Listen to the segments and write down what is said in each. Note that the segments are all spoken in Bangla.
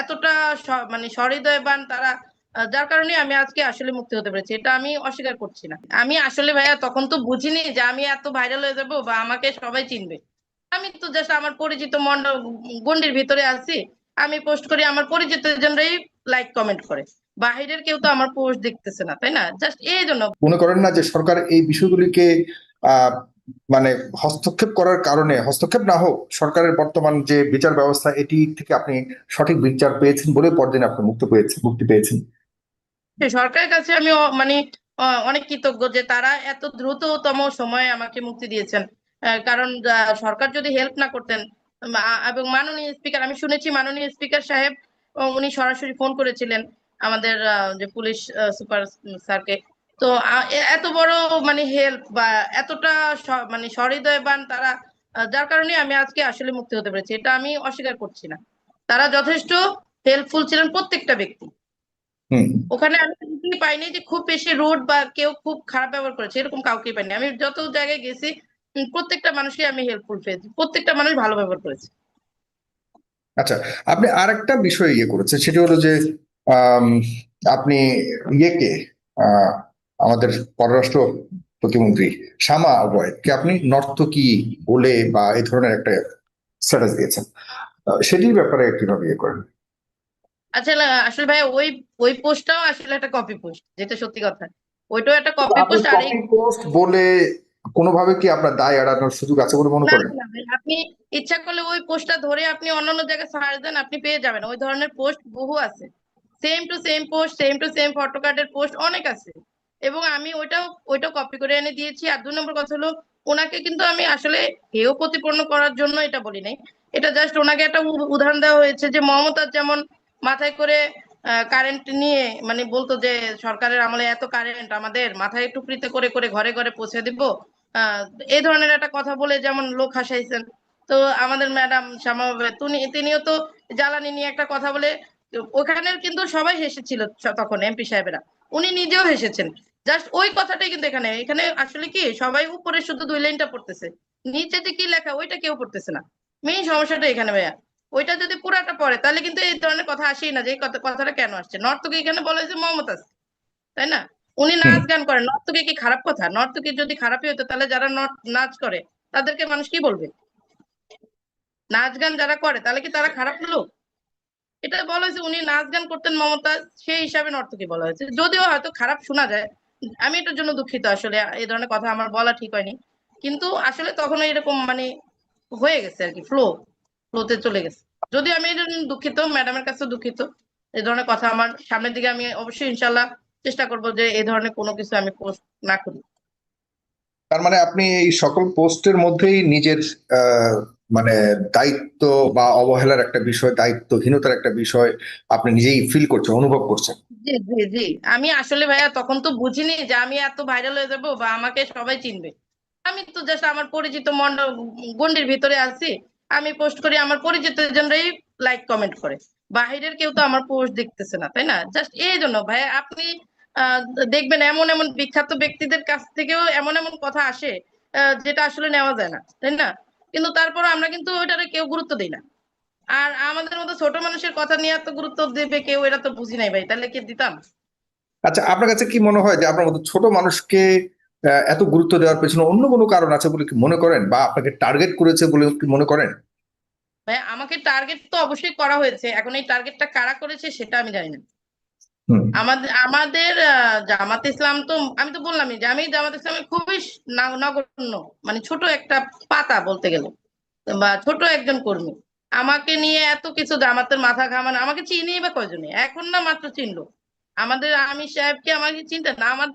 এতটা মানে সহৃদয়বান তারা, যার কারণে আমি আজকে আসলে মুক্তি হতে পেরেছি, এটা আমি অস্বীকার করছি না। আমি আসলে ভাইয়া তখন তো বুঝিনি যে আমি এত ভাইরাল হয়ে যাব বা আমাকে সবাই চিনবে। আমি তো জাস্ট আমার পরিচিত গণ্ডির ভিতরে আছি। আমি পোস্ট করি, আমার পরিচিত জনরাই লাইক কমেন্ট করে, বাহিরের কেউ তো আমার পোস্ট দেখতেছে না, তাই না? জাস্ট এই জন্য। মনে করেন না যে সরকার এই বিষয়গুলিকে আহ মানে হস্তক্ষেপ করার কারণে, হস্তক্ষেপ না হোক, সরকারের বর্তমান যে বিচার ব্যবস্থা এটি থেকে আপনি সঠিক বিচার পেয়েছেন বলে পরদিন আপনি মুক্তি পেয়েছেন? সরকারের কাছে আমি মানে অনেক কৃতজ্ঞ যে তারা এত দ্রুততম সময়ে আমাকে মুক্তি দিয়েছেন। কারণ সরকার যদি হেল্প না করতেন, এবং মাননীয় স্পিকার, আমি শুনেছি মাননীয় স্পিকার সাহেব উনি সরাসরি ফোন করেছিলেন আমাদের যে পুলিশ সুপার স্যারকে। তো এত বড় মানে হেল্প বা এতটা মানে সহৃদয়বান তারা, যার কারণে আমি আজকে আসলে মুক্তি হতে পেরেছি, এটা আমি অস্বীকার করছি না। তারা যথেষ্ট হেল্পফুল ছিলেন প্রত্যেকটা ব্যক্তি। হুম। ওখানে আমি কিছুই পাইনি যে খুব বেশি রুড বা কেউ খুব খারাপ ব্যবহার করেছে, এরকম কাউকে পাইনি। আমি যত জায়গায় গেছি প্রত্যেকটা মানুষকে আমি হেল্পফুল পেয়েছি, প্রত্যেকটা মানুষ ভালো ব্যবহার করেছে। আচ্ছা, আপনি আরেকটা বিষয় করেছেন, সেটি হলো যে আম, আপনি ইয়েকে আহ, আমাদের পররাষ্ট্র প্রতিমন্ত্রী শামা অবয়েদকে আপনি নর্তকী বলে বা এই ধরনের একটা স্ট্যাটাস দিয়েছেন। সেটির ব্যাপারে কিভাবে করেন? আসলে আসলে ভাই ওই ওই পোস্টটাও আসলে একটা কপি পোস্ট, যেটা সত্যি কথা। ওইটাও একটা কপি আপনি পোস্ট। আর এই কপি পোস্ট বলে কোনোভাবে কি আপনার দায় এড়ানোর সুযোগ আছে বলে মনে না করেন? না ভাই, আপনি ইচ্ছা করলে ওই পোস্টটা ধরে আপনি অন্যান্য জায়গায় সার্চ দেন, আপনি পেয়ে যাবেন। ওই ধরনের পোস্ট বহু আছে, same to same post, same to same photo কার্ডের পোস্ট অনেক আছে। এবং আমি ওইটাও কপি করে এনে দিয়েছি। আর 2 নম্বর কথা হলো, ওনাকে কিন্তু আমি আসলে হেয় প্রতিপন্ন করার জন্য এটা বলি নাই। এটা জাস্ট ওনাকে একটা উদাহরণ দেওয়া হয়েছে যে মমতাজ যেমন মাথায় করে কারেন্ট নিয়ে মানে বলতো যে সরকারের আমলে এত কারেন্ট, আমাদের মাথায় টুকরিতে করে করে ঘরে ঘরে পৌঁছে দিব। আহ এই ধরনের একটা কথা বলে যেমন লোক হাসাইছেন। তো আমাদের ম্যাডাম শ্যামা তিনিও তো জ্বালানি নিয়ে একটা কথা বলে, ওখানে কিন্তু সবাই হেসেছিল তখন এমপি সাহেবেরা, উনি নিজেও হেসেছেন। জাস্ট ওই কথাটাই কিন্তু এখানে এখানে আসলে কি সবাই উপরে শুধু 2 লাইনটা পড়তেছে, নিচে যে কি লেখা ওইটা কেউ পড়তেছে না। মেইন সমস্যাটা এখানে ভাইয়া। ওইটা যদি পুরাটা পড়ে তাহলে কিন্তু এই ধরনের কথা আসেই না, যে এই কথাটা কেন আসছে। নর্তকী এখানে বলা হয়েছে মমতাজ, তাই না? উনি হুম। নাচ গান করেন, নর্তকী কি খারাপ কথা? নর্তকী যদি খারাপই হতো তাহলে যারা নাচ করে তাদেরকে মানুষ কি বলবে? নাচ গান যারা করে তাহলে কি তারা খারাপ লোক? এটা বলা হয়েছে উনি নাচ গান করতেন মমতাজ, সেই হিসাবে নর্তকী বলা হয়েছে, যদিও হয়তো খারাপ শোনা যায়। আমি এটার জন্য দুঃখিত, আসলে এই ধরনের কথা আমার বলা ঠিক হয়নি। কিন্তু আসলে তখন এরকম মানে হয়ে গেছে আর কি, ফ্লোতে চলে গেছে। যদিও আমি এর জন্য দুঃখিত, ম্যাডামের কাছে দুঃখিত। এই ধরনের কথা আমার সামনের দিকে আমি অবশ্যই ইনশাল্লাহ চেষ্টা করবো যে এই ধরনের কোনো কিছু আমি পোস্ট না করি। তার মানে আপনি এই সকল পোস্টের মধ্যেই নিজের আহ, মানে দায়িত্ব বা অবহেলার একটা বিষয়, দায়িত্বহীনতার একটা বিষয় আপনি নিজেই ফিল করছেন, অনুভব করছেন। জি জি জি। আমি আসলে ভাইয়া তখন তো বুঝিনি যে আমি এত ভাইরাল হয়ে যাব বা আমাকে সবাই চিনবে। আমি তো জাস্ট আমার পরিচিত গণ্ডির ভিতরে আছি। আমি পোস্ট করি, আমার পরিচিত জনরাই লাইক কমেন্ট করে, বাহিরের কেউ তো আমার পোস্ট দেখতেছে না, তাই না? জাস্ট এই জন্য ভাইয়া আপনি আহ, দেখবেন এমন এমন বিখ্যাত ব্যক্তিদের কাছ থেকেও এমন এমন কথা আসে যেটা আসলে নেওয়া যায় না, তাই না? কিন্তু তারপর আমরা কিন্তু ওইটারে কেউ গুরুত্ব দিই না। আর আমাদের মতো ছোট মানুষের কথা নিয়ে এত গুরুত্ব দেবে কেউ, এটা তো বুঝি নাই ভাই, তাহলে কি দিতাম? আচ্ছা, আপনার কাছে কি মনে হয় যে আপনার মতো ছোট মানুষকে এত গুরুত্ব দেওয়ার পেছনে অন্য কোনো কারণ আছে বলে কি মনে করেন, বা আপনাকে টার্গেট করেছে বলে কি মনে করেন? ভাই আমাকে টার্গেট তো অবশ্যই করা হয়েছে, এখন এই টার্গেটটা কারা করেছে সেটা আমি জানি না। হুম। আমাদের আমাদের জামাত ইসলাম তো, আমি তো বললামই যে আমি জামাত ইসলামের খুবই নগণ্য, মানে ছোট একটা পাতা বলতে গেলে, বা ছোট একজন কর্মী। আমাকে নিয়ে এত কিছু জামাতের মাথা ঘামানো, আমাকে চিনি বা কয়জনে এখন না মাত্র চিনলো। আমাদের আমির সাহেবকে আমাকে চিনতেন না, আমার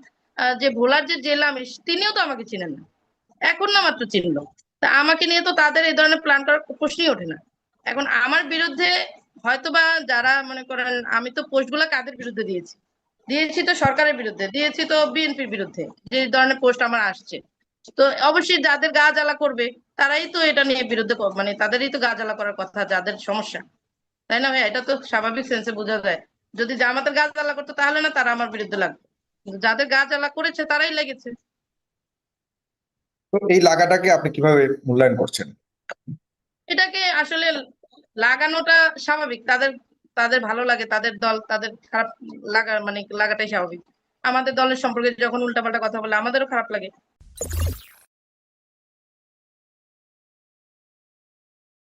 যে ভোলার যে জেলা আমির তিনিও তো আমাকে চিনেন না, এখন না মাত্র চিনলো। তা আমাকে নিয়ে তো তাদের এই ধরনের প্ল্যান করার প্রশ্নই ওঠে না। এখন আমার বিরুদ্ধে হয়তোবা যারা মনে করেন, আমি তো পোস্ট গুলা কাদের বিরুদ্ধে দিয়েছি? দিয়েছি তো সরকারের বিরুদ্ধে, দিয়েছি তো বিএনপির বিরুদ্ধে, যে ধরনের পোস্ট আমার আসছে। তো অবশ্যই যাদের গা জ্বালা করবে তারাই তো এটা নিয়ে বিরুদ্ধে মানে তাদেরই তো গা জ্বালা করার কথা, যাদের সমস্যা, তাই না ভাই? এটা তো স্বাভাবিক সেন্সে বোঝা যায়। যদি জামাতের গা জ্বালা করতো তাহলে না তারা আমার বিরুদ্ধে লাগতো, কিন্তু যাদের গা জ্বালা করেছে তারাই লেগেছে। তো এই লাগাটাকে আপনি কিভাবে মূল্যায়ন করছেন? এটাকে আসলে লাগানোটা স্বাভাবিক, তাদের তাদের ভালো লাগে, তাদের দল তাদের খারাপ লাগাটাই স্বাভাবিক। আমাদের দলের সম্পর্কে যখন উল্টাপাল্টা কথা বলে আমাদেরও খারাপ লাগে।